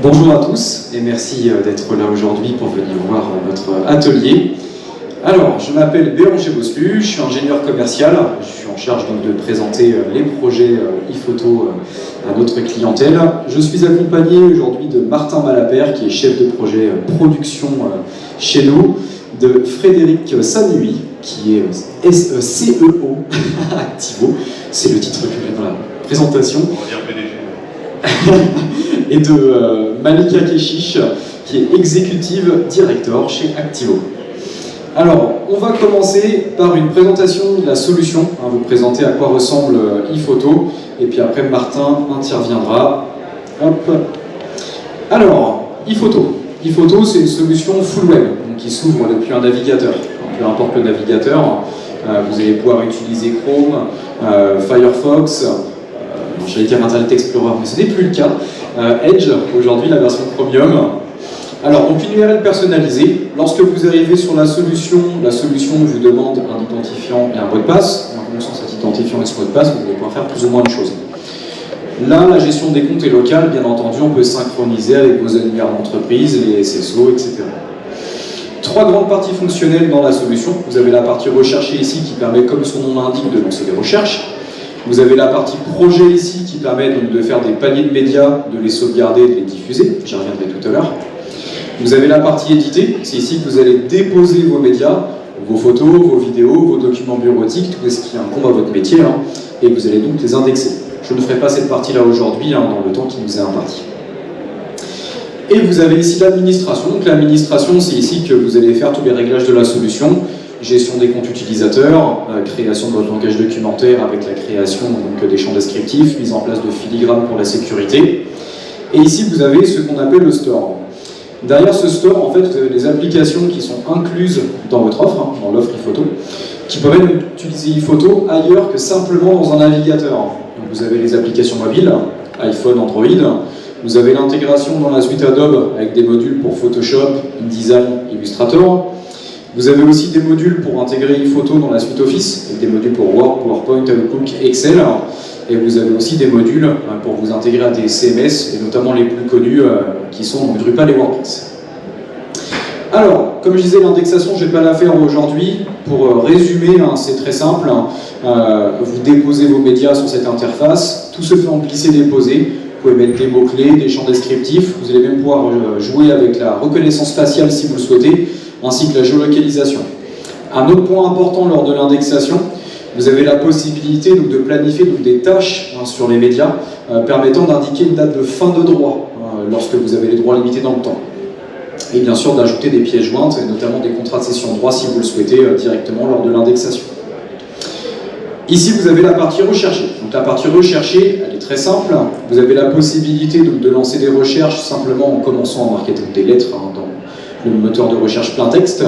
Bonjour à tous et merci d'être là aujourd'hui pour venir voir notre atelier. Alors, je m'appelle Béranger Boslu, je suis ingénieur commercial, je suis en charge donc de présenter les projets e-photo à notre clientèle. Je suis accompagné aujourd'hui de Martin Malapert qui est chef de projet production chez nous, de Frédéric Sanui qui est CEO Activo, c'est le titre que j'ai dans la présentation. On va dire PDG. Et de Malika Keshish, qui est Executive Director chez Activo. Alors, on va commencer par une présentation de la solution, vous présenter à quoi ressemble e-photo, et puis après Martin interviendra. Hop. Alors, e-photo. E-photo, c'est une solution full web, donc qui s'ouvre depuis un navigateur. Peu importe le navigateur, vous allez pouvoir utiliser Chrome, Firefox, j'allais dire Internet Explorer, mais ce n'est plus le cas. Edge, aujourd'hui la version Chromium. Alors, donc une URL personnalisée. Lorsque vous arrivez sur la solution vous demande un identifiant et un mot de passe. Et en fonction de cet identifiant et ce mot de passe, vous allez pouvoir faire plus ou moins de choses. Là, la gestion des comptes est locale, bien entendu, on peut synchroniser avec vos annuaires d'entreprise, les SSO, etc. Trois grandes parties fonctionnelles dans la solution. Vous avez la partie recherchée ici qui permet, comme son nom l'indique, de lancer des recherches. Vous avez la partie projet ici qui permet donc de faire des paniers de médias, de les sauvegarder et de les diffuser. J'y reviendrai tout à l'heure. Vous avez la partie éditer, c'est ici que vous allez déposer vos médias, vos photos, vos vidéos, vos documents bureautiques, tout ce qui incombe à votre métier, et vous allez donc les indexer. Je ne ferai pas cette partie-là aujourd'hui, dans le temps qui nous est imparti. Et vous avez ici l'administration. Donc l'administration, c'est ici que vous allez faire tous les réglages de la solution. Gestion des comptes utilisateurs, création de votre langage documentaire avec la création donc, des champs descriptifs, mise en place de filigranes pour la sécurité. Et ici, vous avez ce qu'on appelle le store. Derrière ce store, en fait, vous avez des applications qui sont incluses dans votre offre, dans l'offre e-photo, qui permettent d'utiliser e-photo ailleurs que simplement dans un navigateur. Donc, vous avez les applications mobiles, iPhone, Android. Vous avez l'intégration dans la suite Adobe avec des modules pour Photoshop, InDesign, Illustrator. Vous avez aussi des modules pour intégrer e-photo dans la suite Office, avec des modules pour Word, PowerPoint, Outlook, Excel. Et vous avez aussi des modules pour vous intégrer à des CMS, et notamment les plus connus, qui sont donc Drupal et WordPress. Alors, comme je disais, l'indexation, je ne vais pas la faire aujourd'hui. Pour résumer, c'est très simple. Vous déposez vos médias sur cette interface. Tout se fait en glisser-déposer. Vous pouvez mettre des mots-clés, des champs descriptifs. Vous allez même pouvoir jouer avec la reconnaissance faciale si vous le souhaitez, ainsi que la géolocalisation. Un autre point important lors de l'indexation, vous avez la possibilité donc, de planifier donc, des tâches sur les médias permettant d'indiquer une date de fin de droit lorsque vous avez les droits limités dans le temps. Et bien sûr d'ajouter des pièces jointes, et notamment des contrats de cession de droit si vous le souhaitez directement lors de l'indexation. Ici, vous avez la partie recherchée. Donc la partie recherchée, elle est très simple. Vous avez la possibilité donc, de lancer des recherches simplement en commençant à marquer des lettres dans le moteur de recherche plein texte.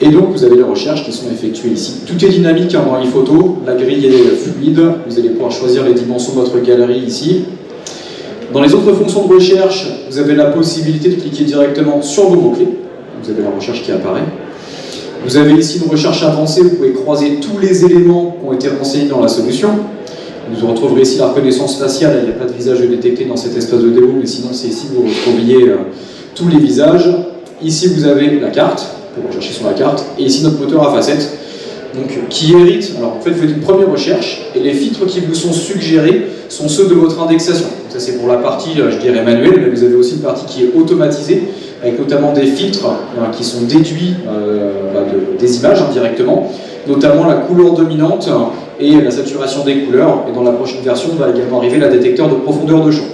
Et donc, vous avez les recherches qui sont effectuées ici. Tout est dynamique dans e-photo. La grille est fluide. Vous allez pouvoir choisir les dimensions de votre galerie ici. Dans les autres fonctions de recherche, vous avez la possibilité de cliquer directement sur vos mots-clés. Vous avez la recherche qui apparaît. Vous avez ici une recherche avancée, vous pouvez croiser tous les éléments qui ont été renseignés dans la solution. Vous retrouverez ici la reconnaissance faciale, il n'y a pas de visage détecté dans cet espace de démo, mais sinon c'est ici que vous retrouviez tous les visages. Ici vous avez la carte, pour rechercher sur la carte, et ici notre moteur à facettes, donc, qui hérite, alors en fait vous faites une première recherche, et les filtres qui vous sont suggérés sont ceux de votre indexation. Donc, ça c'est pour la partie, je dirais manuelle, mais vous avez aussi une partie qui est automatisée, avec notamment des filtres qui sont déduits des images directement, notamment la couleur dominante et la saturation des couleurs. Et dans la prochaine version, va également arriver la détecteur de profondeur de champ.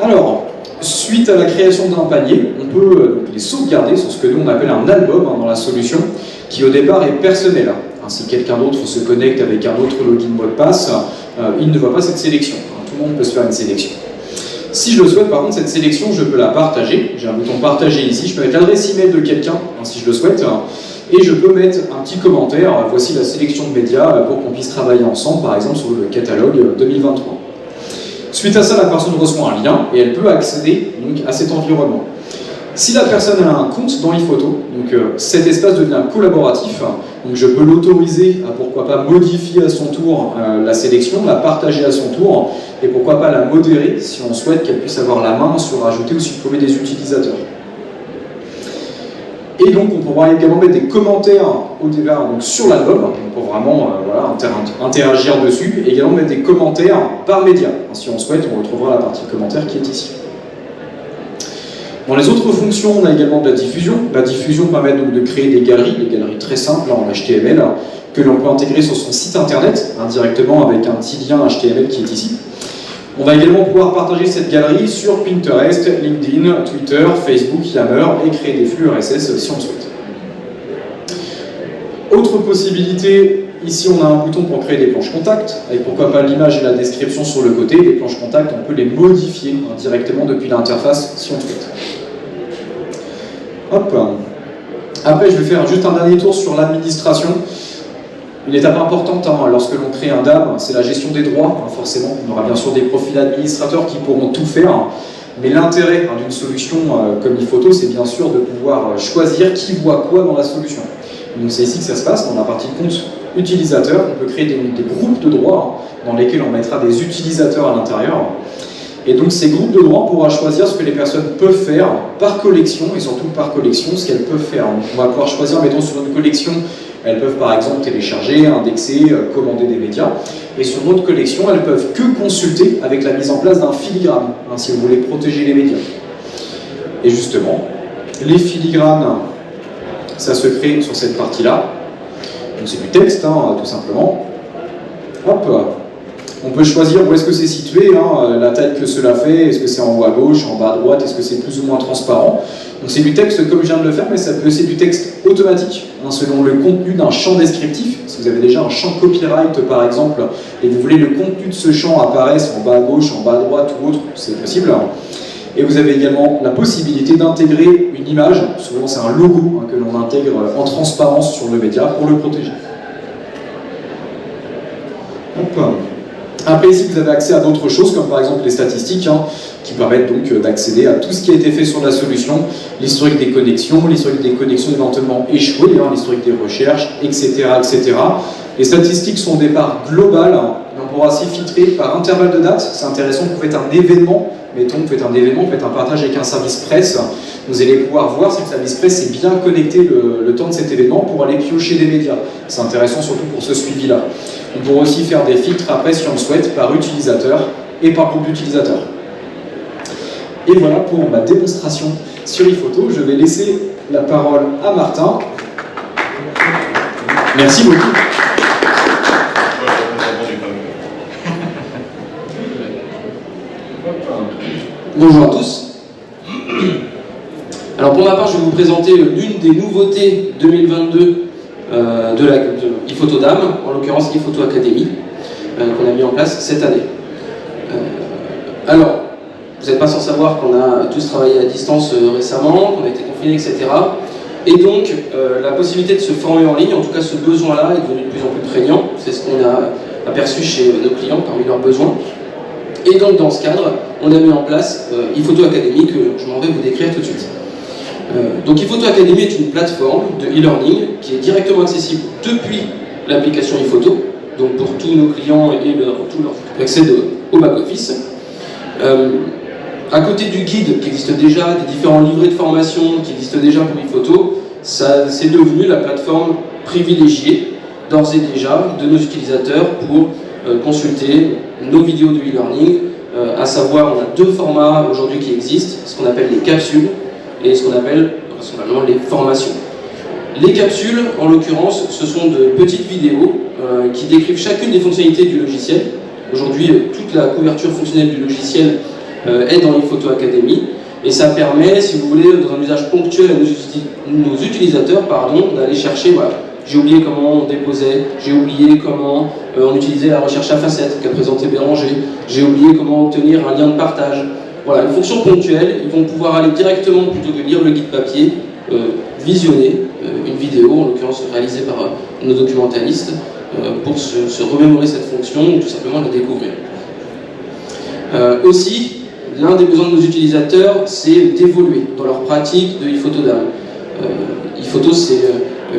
Alors, suite à la création d'un panier, on peut donc les sauvegarder sur ce que nous on appelle un album dans la solution, qui au départ est personnel. Si quelqu'un d'autre se connecte avec un autre login mot de passe, il ne voit pas cette sélection. Tout le monde peut se faire une sélection. Si je le souhaite, par contre, cette sélection, je peux la partager. J'ai un bouton partager ici. Je peux mettre l'adresse email de quelqu'un, si je le souhaite. Et je peux mettre un petit commentaire. Voici la sélection de médias pour qu'on puisse travailler ensemble, par exemple, sur le catalogue 2023. Suite à ça, la personne reçoit un lien et elle peut accéder donc, à cet environnement. Si la personne a un compte dans e-photo, donc cet espace devient collaboratif, Donc je peux l'autoriser à pourquoi pas modifier à son tour la sélection, la partager à son tour, et pourquoi pas la modérer si on souhaite qu'elle puisse avoir la main sur ajouter ou supprimer des utilisateurs. Et donc on pourra également mettre des commentaires au départ donc sur l'album, pour vraiment voilà, interagir dessus, et également mettre des commentaires par média. Si on souhaite, on retrouvera la partie commentaires qui est ici. Dans les autres fonctions, on a également de la diffusion. La diffusion permet donc de créer des galeries très simples en HTML, que l'on peut intégrer sur son site internet, directement avec un petit lien HTML qui est ici. On va également pouvoir partager cette galerie sur Pinterest, LinkedIn, Twitter, Facebook, Yammer et créer des flux RSS si on le souhaite. Autre possibilité, ici on a un bouton pour créer des planches contact, avec pourquoi pas l'image et la description sur le côté. Les planches contact, on peut les modifier directement depuis l'interface si on le souhaite. Hop. Après, je vais faire juste un dernier tour sur l'administration. Une étape importante lorsque l'on crée un DAM, c'est la gestion des droits. Forcément, on aura bien sûr des profils administrateurs qui pourront tout faire. Mais l'intérêt d'une solution comme iPhoto, c'est bien sûr de pouvoir choisir qui voit quoi dans la solution. Donc c'est ici que ça se passe, dans la partie compte utilisateur. On peut créer des groupes de droits dans lesquels on mettra des utilisateurs à l'intérieur. Et donc ces groupes de droits, on pourra choisir ce que les personnes peuvent faire par collection, et surtout par collection, ce qu'elles peuvent faire. Donc on va pouvoir choisir, mettons sur une collection, elles peuvent par exemple télécharger, indexer, commander des médias. Et sur notre collection, elles peuvent que consulter avec la mise en place d'un filigrane, si vous voulez protéger les médias. Et justement, les filigranes, ça se crée sur cette partie-là. Donc c'est du texte, tout simplement. Hop. On peut choisir où est-ce que c'est situé, la taille que cela fait, est-ce que c'est en haut à gauche, en bas à droite, est-ce que c'est plus ou moins transparent. Donc c'est du texte comme je viens de le faire, mais ça peut aussi du texte automatique, selon le contenu d'un champ descriptif. Si vous avez déjà un champ copyright par exemple, et vous voulez le contenu de ce champ apparaisse en bas à gauche, en bas à droite ou autre, c'est possible. Et vous avez également la possibilité d'intégrer une image, souvent c'est un logo que l'on intègre en transparence sur le média pour le protéger. Hop. Après ici, vous avez accès à d'autres choses, comme par exemple les statistiques, qui permettent donc d'accéder à tout ce qui a été fait sur la solution, l'historique des connexions éventuellement échouées, l'historique des recherches, etc., etc. Les statistiques sont au départ globales, mais on pourra aussi filtrer par intervalle de date. C'est intéressant, vous faites un événement, vous faites un partage avec un service presse, vous allez pouvoir voir si le service presse est bien connecté le temps de cet événement pour aller piocher des médias. C'est intéressant surtout pour ce suivi-là. On pourra aussi faire des filtres après si on le souhaite par utilisateur et par groupe d'utilisateurs. Et voilà pour ma démonstration sur iPhoto. Je vais laisser la parole à Martin. Merci beaucoup. Bonjour à tous. Alors pour ma part, je vais vous présenter l'une des nouveautés 2022 de iPhoto DAM, en l'occurrence iPhoto Academy, qu'on a mis en place cette année. Alors, vous n'êtes pas sans savoir qu'on a tous travaillé à distance récemment, qu'on a été confinés, etc. Et donc, la possibilité de se former en ligne, en tout cas ce besoin-là, est devenu de plus en plus prégnant. C'est ce qu'on a aperçu chez nos clients parmi leurs besoins. Et donc, dans ce cadre, on a mis en place iPhoto Academy, que je m'en vais vous décrire tout de suite. Donc iPhoto Academy est une plateforme de e-learning qui est directement accessible depuis l'application iPhoto, donc pour tous nos clients et tout leur accès au back-office. À côté du guide qui existe déjà, des différents livrets de formation qui existent déjà pour iPhoto, c'est devenu la plateforme privilégiée d'ores et déjà de nos utilisateurs pour consulter nos vidéos de e-learning, à savoir on a deux formats aujourd'hui qui existent, ce qu'on appelle les capsules et ce qu'on appelle principalement les formations. Les capsules, en l'occurrence, ce sont de petites vidéos qui décrivent chacune des fonctionnalités du logiciel. Aujourd'hui, toute la couverture fonctionnelle du logiciel est dans iPhoto Academy et ça permet, si vous voulez, dans un usage ponctuel à nos utilisateurs, d'aller chercher, voilà, j'ai oublié comment on déposait, j'ai oublié comment on utilisait la recherche à facettes qu'a présenté Béranger, j'ai oublié comment obtenir un lien de partage. Voilà, une fonction ponctuelle, ils vont pouvoir aller directement, plutôt que de lire le guide papier, visionner une vidéo, en l'occurrence réalisée par nos documentalistes, pour se remémorer cette fonction ou tout simplement la découvrir. Aussi, l'un des besoins de nos utilisateurs, c'est d'évoluer dans leur pratique de iPhoto DAM. iPhoto, c'est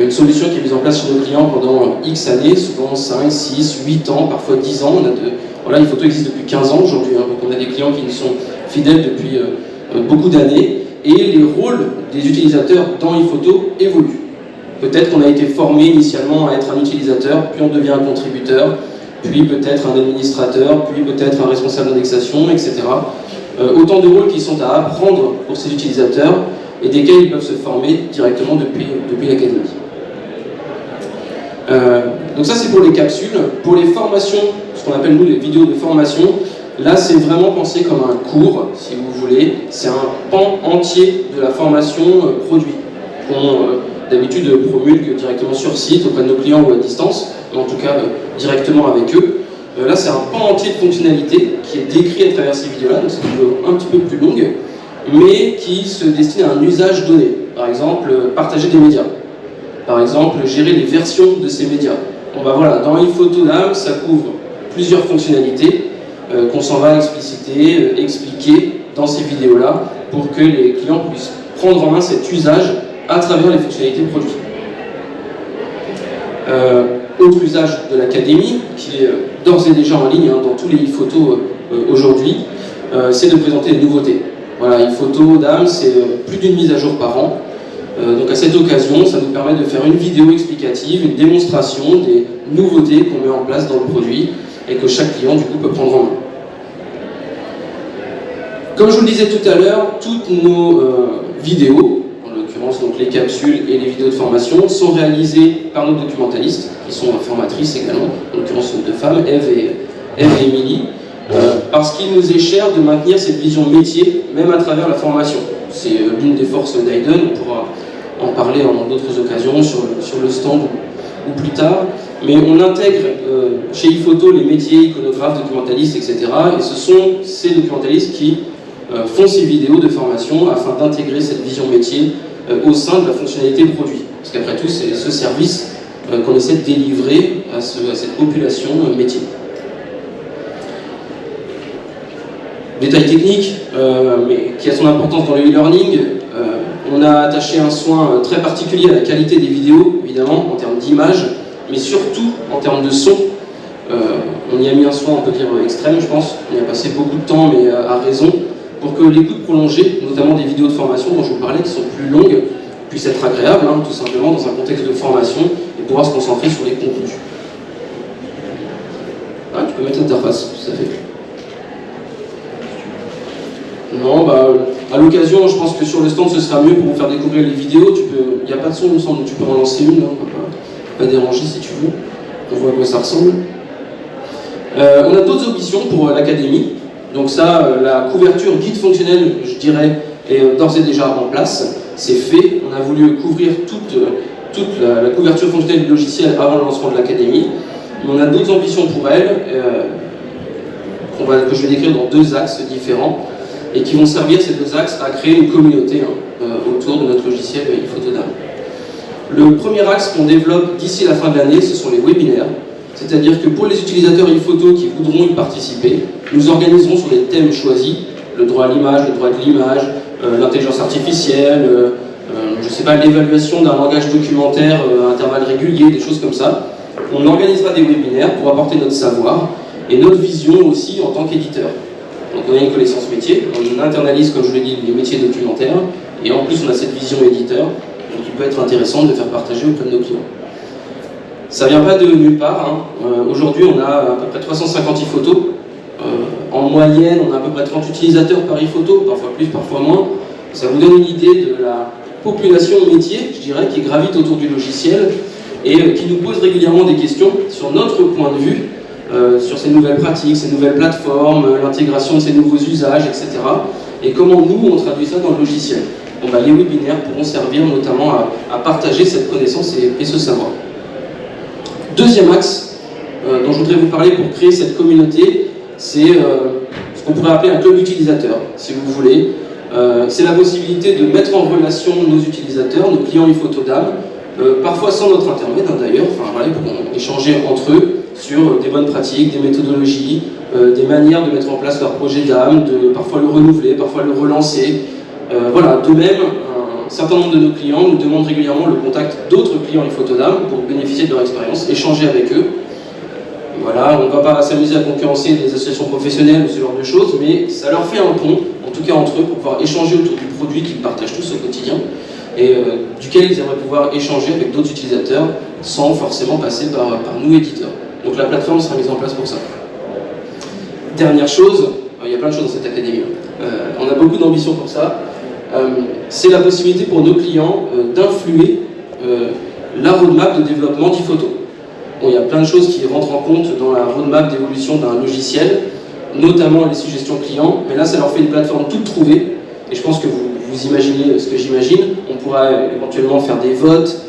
une solution qui est mise en place chez nos clients pendant X années, souvent 5, 6, 8 ans, parfois 10 ans. Voilà, ePhoto existe depuis 15 ans aujourd'hui, hein, donc on a des clients qui nous sont fidèles depuis beaucoup d'années, et les rôles des utilisateurs dans ePhoto évoluent. Peut-être qu'on a été formé initialement à être un utilisateur, puis on devient un contributeur, puis peut-être un administrateur, puis peut-être un responsable d'indexation, etc. Autant de rôles qui sont à apprendre pour ces utilisateurs et desquels ils peuvent se former directement depuis l'académie. Donc ça c'est pour les capsules. Pour les formations, ce qu'on appelle nous les vidéos de formation, là c'est vraiment pensé comme un cours, si vous voulez. C'est un pan entier de la formation produit qu'on d'habitude promulgue directement sur site auprès de nos clients ou à distance, mais en tout cas directement avec eux. Là c'est un pan entier de fonctionnalités qui est décrit à travers ces vidéos-là, donc c'est une vidéo un petit peu plus longue, mais qui se destine à un usage donné. Par exemple, partager des médias. Par exemple, gérer les versions de ces médias. Bon bah voilà, dans ePhoto DAM, ça couvre plusieurs fonctionnalités qu'on s'en va expliciter, expliquer dans ces vidéos-là pour que les clients puissent prendre en main cet usage à travers les fonctionnalités produits. Autre usage de l'académie, qui est d'ores et déjà en ligne hein, dans tous les ePhoto aujourd'hui, c'est de présenter les nouveautés. Voilà, ePhoto DAM, c'est plus d'une mise à jour par an. Donc à cette occasion, ça nous permet de faire une vidéo explicative, une démonstration des nouveautés qu'on met en place dans le produit et que chaque client du coup peut prendre en main. Comme je vous le disais tout à l'heure, toutes nos vidéos, en l'occurrence donc les capsules et les vidéos de formation, sont réalisées par nos documentalistes, qui sont formatrices également, en l'occurrence deux femmes, Eve et Émilie, parce qu'il nous est cher de maintenir cette vision métier, même à travers la formation. C'est l'une des forces d'Aiden, on pourra en parler en d'autres occasions, sur le stand ou plus tard. Mais on intègre chez ePhoto les métiers, iconographes, documentalistes, etc. Et ce sont ces documentalistes qui font ces vidéos de formation afin d'intégrer cette vision métier au sein de la fonctionnalité produit. Parce qu'après tout, c'est ce service qu'on essaie de délivrer à cette population métier. Détail technique, mais qui a son importance dans le e-learning, on a attaché un soin très particulier à la qualité des vidéos, évidemment, en termes d'image, mais surtout en termes de son. On y a mis un soin, on peut dire, extrême, je pense. On y a passé beaucoup de temps, mais à raison, pour que l'écoute prolongée, notamment des vidéos de formation dont je vous parlais, qui sont plus longues, puisse être agréable, hein, tout simplement, dans un contexte de formation, et pouvoir se concentrer sur les contenus. Ah, tu peux mettre l'interface, tout à fait. Non, bah, à l'occasion, je pense que sur le stand, ce sera mieux pour vous faire découvrir les vidéos. Il n'y a pas de son, il me semble, tu peux en lancer une, hein, pas déranger si tu veux. On voit à quoi ça ressemble. On a d'autres options pour l'académie. Donc ça, la couverture guide fonctionnel, je dirais, est d'ores et déjà en place. C'est fait. On a voulu couvrir toute la couverture fonctionnelle du logiciel avant le lancement de l'académie. Mais on a d'autres ambitions pour elle, que je vais décrire dans deux axes différents, et qui vont servir ces deux axes à créer une communauté autour de notre logiciel ePhoto DAM. Le premier axe qu'on développe d'ici la fin de l'année, ce sont les webinaires. C'est-à-dire que pour les utilisateurs ePhoto qui voudront y participer, nous organiserons sur des thèmes choisis, le droit à l'image, le droit de l'image, l'intelligence artificielle, je ne sais pas, l'évaluation d'un langage documentaire à intervalles réguliers, des choses comme ça. On organisera des webinaires pour apporter notre savoir et notre vision aussi en tant qu'éditeur. Donc on a une connaissance métier, on internalise, comme je l'ai dit, les métiers documentaires, et en plus on a cette vision éditeur, donc il peut être intéressant de faire partager auprès de nos clients. Ça ne vient pas de nulle part, hein. Aujourd'hui on a à peu près 350 ePhotos, en moyenne on a à peu près 30 utilisateurs par ePhoto, parfois plus, parfois moins. Ça vous donne une idée de la population métier, je dirais, qui gravite autour du logiciel, et qui nous pose régulièrement des questions sur notre point de vue, sur ces nouvelles pratiques, ces nouvelles plateformes, l'intégration de ces nouveaux usages, etc. Et comment nous, on traduit ça dans le logiciel. Bon, bah, les webinaires pourront servir notamment à partager cette connaissance et ce savoir. Deuxième axe dont je voudrais vous parler pour créer cette communauté, c'est ce qu'on pourrait appeler un club utilisateur, si vous voulez. C'est la possibilité de mettre en relation nos utilisateurs, nos clients ePhoto DAM, parfois sans notre intermédiaire d'ailleurs, enfin, voilà, pour échanger entre eux sur des bonnes pratiques, des méthodologies, des manières de mettre en place leur projet DAM, de parfois le renouveler, parfois le relancer. Voilà, de même, certain nombre de nos clients nous demandent régulièrement le contact d'autres clients Ifotodam pour bénéficier de leur expérience, échanger avec eux. Et voilà, on ne va pas s'amuser à concurrencer les associations professionnelles ou ce genre de choses, mais ça leur fait un pont, en tout cas entre eux, pour pouvoir échanger autour du produit qu'ils partagent tous au quotidien et duquel ils aimeraient pouvoir échanger avec d'autres utilisateurs sans forcément passer par nous, éditeurs. Donc la plateforme sera mise en place pour ça. Dernière chose, il y a plein de choses dans cette académie, on a beaucoup d'ambition pour ça, c'est la possibilité pour nos clients d'influer la roadmap de développement d'Ifoto. Bon, il y a plein de choses qui rentrent en compte dans la roadmap d'évolution d'un logiciel, notamment les suggestions clients, mais là ça leur fait une plateforme toute trouvée, et je pense que vous imaginez ce que j'imagine, on pourra éventuellement faire des votes,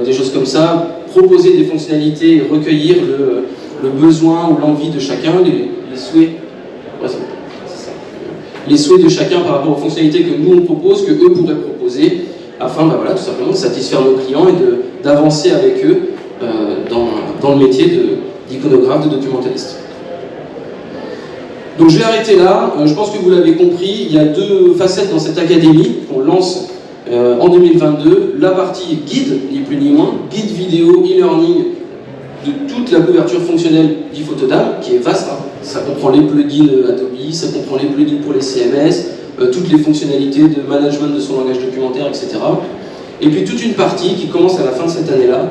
des choses comme ça, proposer des fonctionnalités et recueillir le besoin ou l'envie de chacun, les souhaits. Ouais, c'est ça. Les souhaits de chacun par rapport aux fonctionnalités que nous on propose, que eux pourraient proposer, afin voilà, tout simplement de satisfaire nos clients et d'avancer avec eux dans le métier d'iconographe, de documentaliste. Donc je vais arrêter là, je pense que vous l'avez compris, il y a deux facettes dans cette académie qu'on lance en 2022. La partie guide, ni plus ni moins, guide vidéo, e-learning de toute la couverture fonctionnelle d'Ifotodam, qui est vaste, hein. Ça comprend les plugins Adobe, ça comprend les plugins pour les CMS, toutes les fonctionnalités de management de son langage documentaire, etc. Et puis toute une partie qui commence à la fin de cette année-là,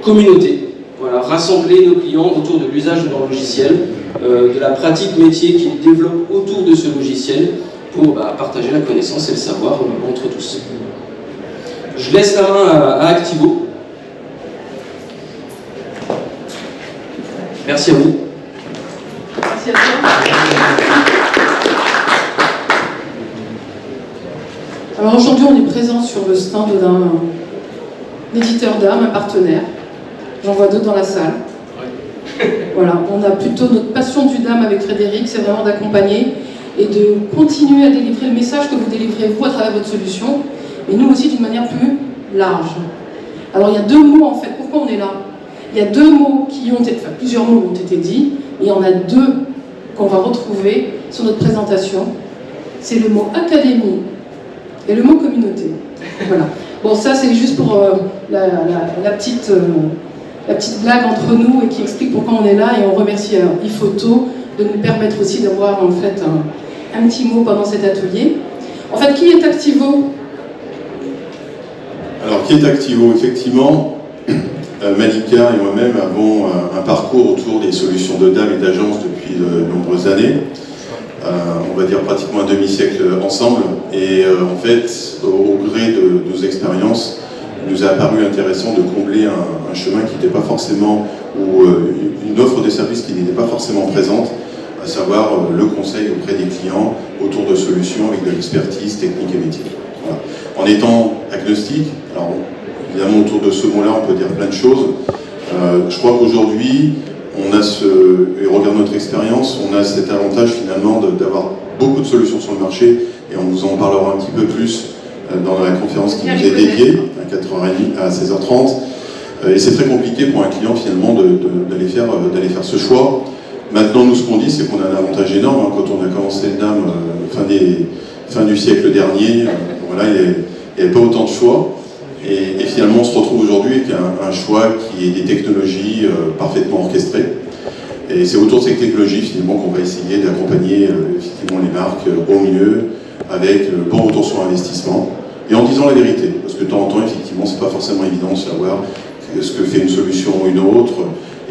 communauté. Voilà, rassembler nos clients autour de l'usage de leur logiciel, de la pratique métier qu'ils développent autour de ce logiciel pour partager la connaissance et le savoir entre tous. Je laisse la main à Activo. Merci à vous. Merci à toi. Alors aujourd'hui, on est présent sur le stand d'un éditeur d'âme, un partenaire. J'en vois d'autres dans la salle. Voilà, on a plutôt notre passion du DAM avec Frédéric, c'est vraiment d'accompagner et de continuer à délivrer le message que vous délivrez vous à travers votre solution, mais nous aussi d'une manière plus large. Alors il y a deux mots en fait, pourquoi on est là? Il y a deux mots qui ont été, enfin plusieurs mots ont été dits, et il y en a deux qu'on va retrouver sur notre présentation. C'est le mot académie et le mot communauté. Voilà. Bon, ça c'est juste pour la petite blague entre nous et qui explique pourquoi on est là, et on remercie Ifoto de nous permettre aussi d'avoir en fait un petit mot pendant cet atelier. En fait, qui est Activo? Alors, qui est Activo? Effectivement, Malika et moi-même avons un parcours autour des solutions de DAM et d'agence depuis de nombreuses années. On va dire pratiquement un demi-siècle ensemble. Et en fait, au gré de nos expériences, il nous a apparu intéressant de combler un chemin qui n'était pas forcément, ou une offre de services qui n'était pas forcément présente, à savoir le conseil auprès des clients autour de solutions avec de l'expertise technique et métier. Voilà. En étant agnostique, alors évidemment autour de ce mot-là on peut dire plein de choses. Je crois qu'aujourd'hui, on a et regarde notre expérience, on a cet avantage finalement d'avoir beaucoup de solutions sur le marché, et on vous en parlera un petit peu plus dans la conférence qui nous est dédiée, à 4h30 à 16h30. Et c'est très compliqué pour un client finalement d'aller faire ce choix. Maintenant, nous, ce qu'on dit, c'est qu'on a un avantage énorme. Hein. Quand on a commencé le DAM fin du siècle dernier, voilà, il n'y avait pas autant de choix. Et finalement, on se retrouve aujourd'hui avec un choix qui est des technologies parfaitement orchestrées. Et c'est autour de ces technologies, finalement, qu'on va essayer d'accompagner effectivement les marques au mieux, avec le bon retour sur investissement, et en disant la vérité. Parce que de temps en temps, effectivement, c'est pas forcément évident de savoir ce que fait une solution ou une autre.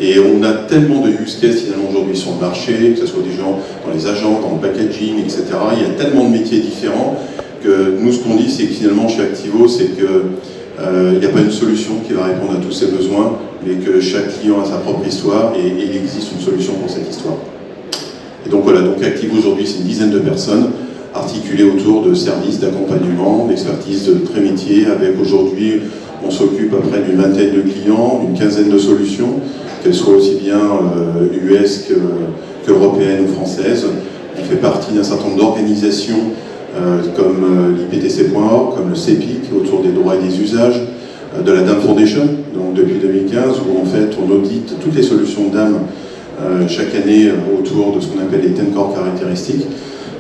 Et on a tellement de use cases finalement aujourd'hui sur le marché, que ce soit des gens dans les agences, dans le packaging, etc. Il y a tellement de métiers différents que nous, ce qu'on dit, c'est que finalement chez Activo, c'est que il n'y a pas une solution qui va répondre à tous ses besoins, mais que chaque client a sa propre histoire et il existe une solution pour cette histoire. Et donc voilà, donc Activo aujourd'hui, c'est une dizaine de personnes articulées autour de services d'accompagnement, d'expertise très métier, avec aujourd'hui, on s'occupe à près d'une vingtaine de clients, une quinzaine de solutions, qu'elles soient aussi bien US qu'européennes ou françaises. On fait partie d'un certain nombre d'organisations comme l'IPTC.org, comme le CEPIC autour des droits et des usages, de la DAM Foundation, donc depuis 2015, où en fait on audite toutes les solutions DAM chaque année autour de ce qu'on appelle les 10 core caractéristiques.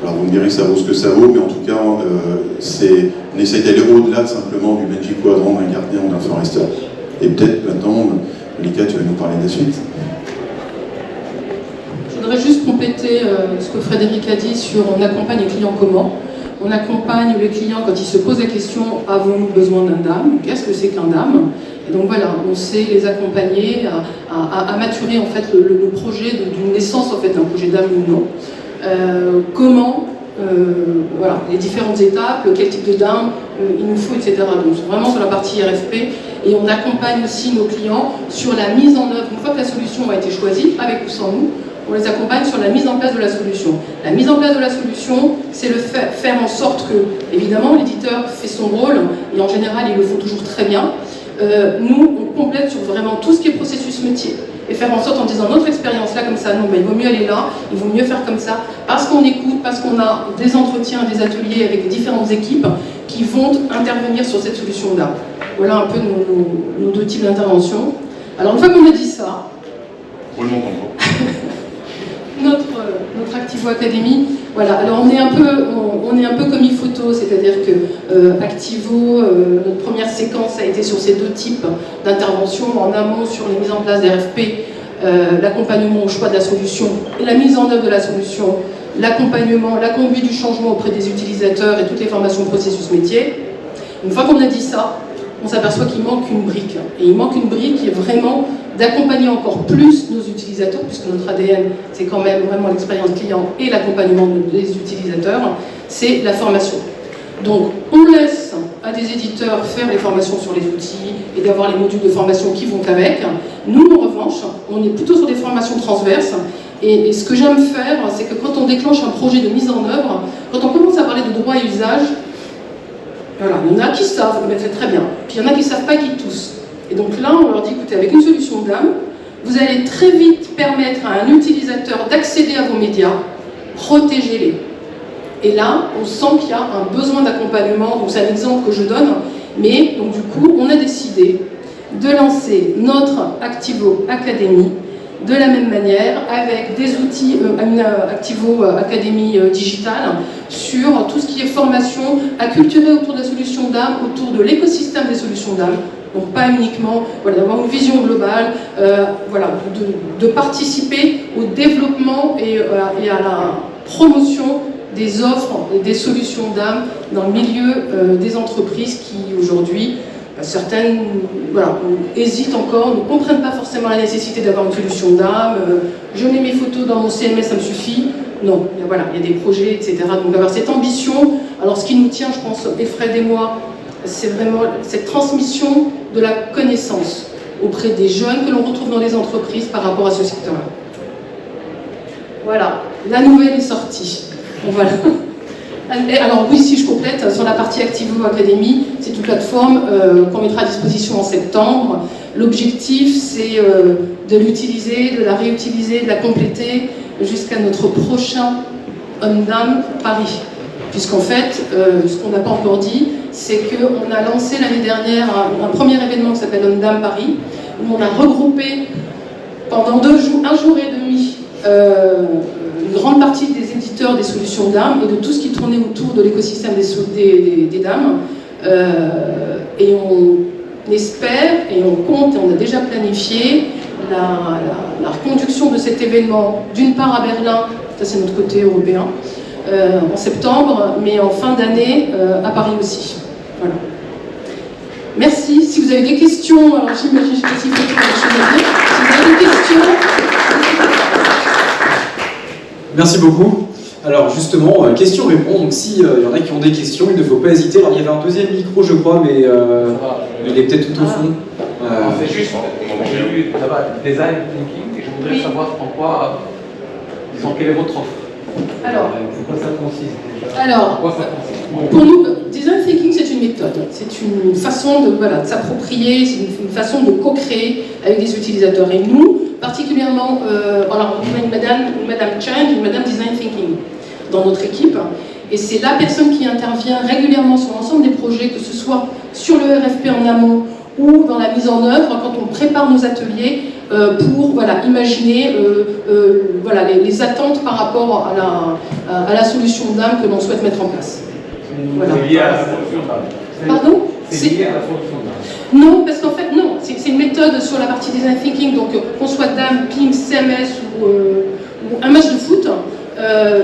Alors vous me direz que ça vaut ce que ça vaut, mais en tout cas, on essaie d'aller au-delà simplement du Magic Quadrant d'un Gartner ou d'un Forrester. Et peut-être maintenant, Malika, tu vas nous parler de la suite. Je voudrais juste compléter ce que Frédéric a dit sur on accompagne les clients comment. On accompagne les clients quand ils se posent la question avons-nous besoin d'un DAM? Qu'est-ce que c'est qu'un DAM? Et donc voilà, on sait les accompagner à maturer en fait le projet d'une naissance en fait d'un projet DAM ou non. Comment, voilà, les différentes étapes, quel type de DAM il nous faut, etc. Donc vraiment sur la partie RFP, et on accompagne aussi nos clients sur la mise en œuvre. Une fois que la solution a été choisie, avec ou sans nous, on les accompagne sur la mise en place de la solution. La mise en place de la solution, c'est faire en sorte que, évidemment, l'éditeur fait son rôle, et en général, ils le font toujours très bien. Nous, on complète sur vraiment tout ce qui est processus métier. Et faire en sorte, en disant notre expérience là, comme ça, non, il vaut mieux aller là, il vaut mieux faire comme ça, parce qu'on écoute, parce qu'on a des entretiens, des ateliers avec les différentes équipes qui vont intervenir sur cette solution-là. Voilà un peu nos deux types d'intervention. Alors, une fois qu'on a dit ça, notre Activo Academy, voilà. Alors on est un peu comme iPhoto, c'est-à-dire que Activo, notre première séquence a été sur ces deux types d'interventions, en amont sur les mises en place des RFP, l'accompagnement au choix de la solution et la mise en œuvre de la solution, l'accompagnement, la conduite du changement auprès des utilisateurs et toutes les formations processus métier. Une fois qu'on a dit ça, on s'aperçoit qu'il manque une brique. Et il manque une brique qui est vraiment d'accompagner encore plus nos utilisateurs, puisque notre ADN, c'est quand même vraiment l'expérience client et l'accompagnement des utilisateurs, c'est la formation. Donc, on laisse à des éditeurs faire les formations sur les outils et d'avoir les modules de formation qui vont avec. Nous, en revanche, on est plutôt sur des formations transverses. Et ce que j'aime faire, c'est que quand on déclenche un projet de mise en œuvre, quand on commence à parler de droit et usage, voilà, il y en a qui savent, mais c'est très bien. Puis il y en a qui ne savent pas, qui tous. Et donc là, on leur dit, écoutez, avec une solution DAM, vous allez très vite permettre à un utilisateur d'accéder à vos médias, protégez-les. Et là, on sent qu'il y a un besoin d'accompagnement, donc c'est un exemple que je donne, mais donc du coup, on a décidé de lancer notre Activo Academy de la même manière, avec des outils, une Activo Academy digitale, sur tout ce qui est formation acculturée autour de la solution DAM, autour de l'écosystème des solutions DAM. Donc pas uniquement, voilà, d'avoir une vision globale, voilà, de participer au développement et à la promotion des offres et des solutions DAM dans le milieu des entreprises qui aujourd'hui, certaines voilà, hésitent encore, ne comprennent pas forcément la nécessité d'avoir une solution DAM. Je mets mes photos dans mon CMS, ça me suffit. Non, voilà, il y a des projets, etc. Donc avoir cette ambition, alors ce qui nous tient, je pense, et Fred et moi, c'est vraiment cette transmission de la connaissance auprès des jeunes que l'on retrouve dans les entreprises par rapport à ce secteur-là. Voilà, la nouvelle est sortie. Bon, voilà. Alors oui, si je complète, sur la partie Activo Academy, c'est une plateforme qu'on mettra à disposition en septembre. L'objectif, c'est de l'utiliser, de la réutiliser, de la compléter jusqu'à notre prochain OnDAM Paris. Puisqu'en fait, ce qu'on n'a pas encore dit, c'est qu'on a lancé l'année dernière un premier événement qui s'appelle OnDAM Paris, où on a regroupé pendant 2 jours, 1 jour et demi, une grande partie des éditeurs des solutions DAM et de tout ce qui tournait autour de l'écosystème des DAM. Et on espère, et on compte, et on a déjà planifié la reconduction de cet événement, d'une part à Berlin, ça c'est notre côté européen, en septembre, mais en fin d'année à Paris aussi. Voilà. Merci. Si vous avez des questions, alors j'imagine, je ne sais pas s'il faut quelque chose à dire. Si vous avez des questions... Merci beaucoup. Alors justement, question-réponse, donc s'il y en a qui ont des questions, il ne faut pas hésiter. Alors il y avait un deuxième micro je crois, mais il est peut-être tout au fond. C'est juste, j'ai eu là-bas design thinking et je voudrais savoir en quoi, disons, quelle est votre offre. Alors, en quoi ça consiste déjà? Alors, pour nous, design thinking c'est une méthode, c'est une façon de, voilà, de s'approprier, c'est une façon de co-créer avec des utilisateurs. Et nous, particulièrement, alors on a une madame Change, une madame design thinking dans notre équipe, et c'est la personne qui intervient régulièrement sur l'ensemble des projets, que ce soit sur le RFP en amont ou dans la mise en œuvre, quand on prépare nos ateliers pour voilà, imaginer voilà, les attentes par rapport à la solution DAM que l'on souhaite mettre en place. Voilà. C'est lié à la solution DAM. Pardon? C'est lié à la solution DAM. Non, parce qu'en fait, non, c'est une méthode sur la partie design thinking, donc qu'on soit DAM, PIM, CMS ou un match de foot,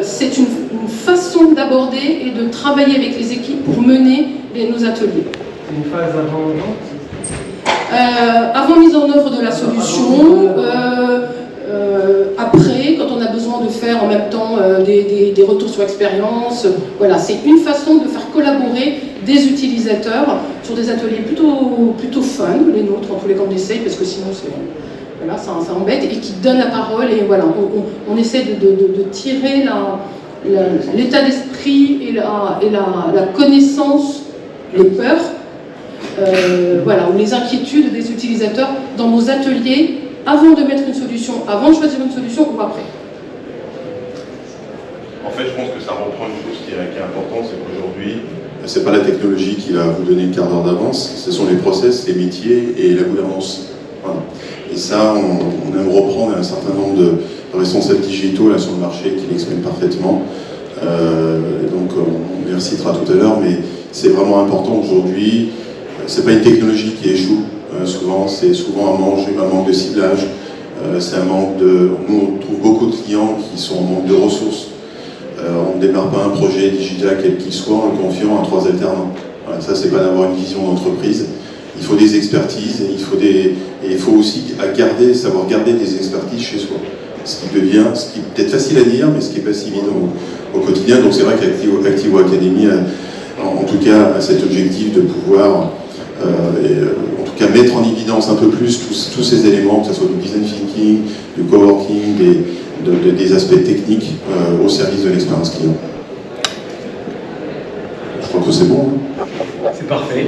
c'est une façon d'aborder et de travailler avec les équipes pour mener nos ateliers. C'est une phase avant, non? Avant mise en œuvre de la solution, après, quand on a besoin de faire en même temps des retours sur expérience, voilà, c'est une façon de faire collaborer des utilisateurs sur des ateliers plutôt fun, les nôtres, en tous les cas on essaye, parce que sinon voilà, ça embête, et qui donnent la parole, et voilà, on essaie de tirer l'état d'esprit et la connaissance, les peurs, voilà, ou les inquiétudes des utilisateurs dans nos ateliers avant de mettre une solution, avant de choisir une solution ou après. En fait, je pense que ça reprend une chose qui est importante, c'est qu'aujourd'hui, c'est pas la technologie qui va vous donner une quart d'heure d'avance, ce sont les process, les métiers et la gouvernance. Voilà. Et ça, on aime reprendre un certain nombre de responsables digitaux là, sur le marché qui l'expriment parfaitement. Donc, on les recitera tout à l'heure, mais c'est vraiment important aujourd'hui. C'est pas une technologie qui échoue. Souvent, c'est souvent un manque de ciblage. C'est un manque de. Nous, on trouve beaucoup de clients qui sont en manque de ressources. On ne démarre pas un projet digital quel qu'il soit en le confiant à 3 alternants. Voilà, ça, c'est pas d'avoir une vision d'entreprise. Il faut des expertises, et il faut aussi savoir garder des expertises chez soi. Ce qui est peut-être facile à dire, mais ce qui n'est pas si évident au quotidien. Donc c'est vrai qu'Activo Academy, en tout cas, a cet objectif de pouvoir, en tout cas, mettre en évidence un peu plus tous ces éléments, que ce soit du design thinking, du coworking, des aspects techniques au service de l'expérience client. Je crois que c'est bon. Hein. C'est parfait.